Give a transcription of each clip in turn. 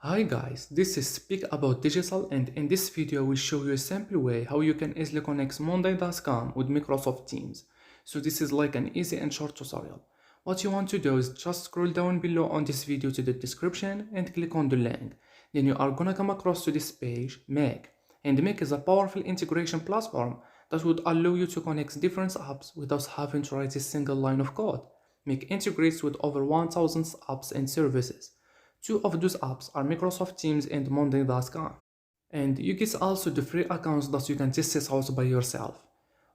Hi guys, this is Speak About Digital, and in this video I will show you a simple way how you can easily connect Monday.com with Microsoft Teams. So this is like an easy and short tutorial. What you want to do is just scroll down below on this video to the description and click on the link. Then you are gonna come across to this page, Make. And Make is a powerful integration platform that would allow you to connect different apps without having to write a single line of code. Make integrates with over 1000 apps and services. Two of those apps are Microsoft Teams and Monday.com. And you get also the free accounts that you can test it out by yourself.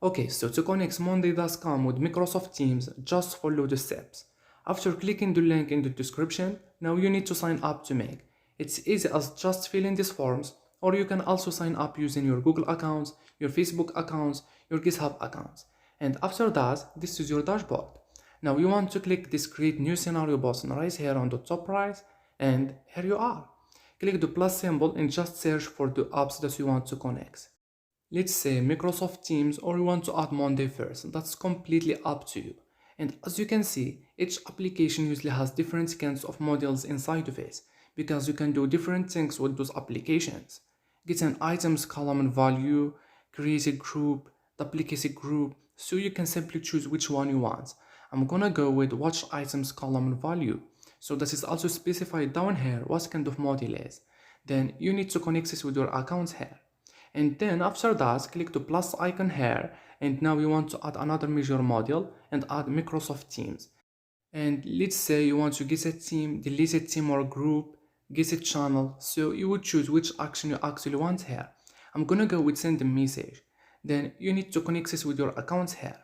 Okay, so to connect Monday.com with Microsoft Teams, just follow the steps. After clicking the link in the description, now you need to sign up to Make. It's easy as just fill in these forms, or you can also sign up using your Google accounts, your Facebook accounts, your GitHub accounts. And after that, this is your dashboard. Now you want to click this create new scenario button right here on the top right, and here you are. Click the plus symbol and just search for the apps that you want to connect. Let's say Microsoft Teams, or you want to add Monday first. That's completely up to you. And as you can see, each application usually has different kinds of modules inside of it, because you can do different things with those applications. Get an items column and value, create a group, duplicate a group, so you can simply choose which one you want. I'm gonna go with watch items column and value. So that is also specified down here what kind of module is. Then you need to connect this with your account here. And then after that, click the plus icon here, and now you want to add another major module and add Microsoft Teams. And let's say you want to get a team, delete a team or group, get a channel, so you would choose which action you actually want here. I'm gonna go with send a message. Then you need to connect this with your account here.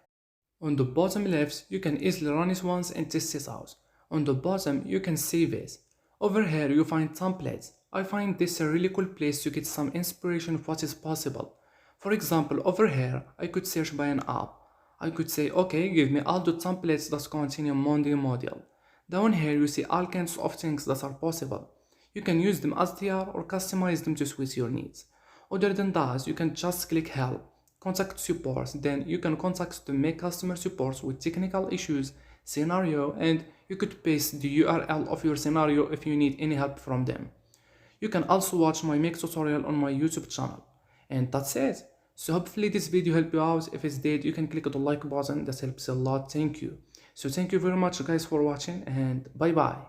On the bottom left, you can easily run it once and test it out. On the bottom, you can save it. Over here, you find templates. I find this a really cool place to get some inspiration of what is possible. For example, over here, I could search by an app. I could say, okay, give me all the templates that contain a Monday module. Down here, you see all kinds of things that are possible. You can use them as they are or customize them to suit your needs. Other than that, you can just click help, contact support, then you can contact the Make customer support with technical issues, scenario, and you could paste the URL of your scenario if you need any help from them. You can also watch my Make tutorial on my YouTube channel. And that's it. So hopefully this video helped you out. If it did, you can click on the like button. That helps a lot. Thank you. So thank you very much guys for watching, and bye bye.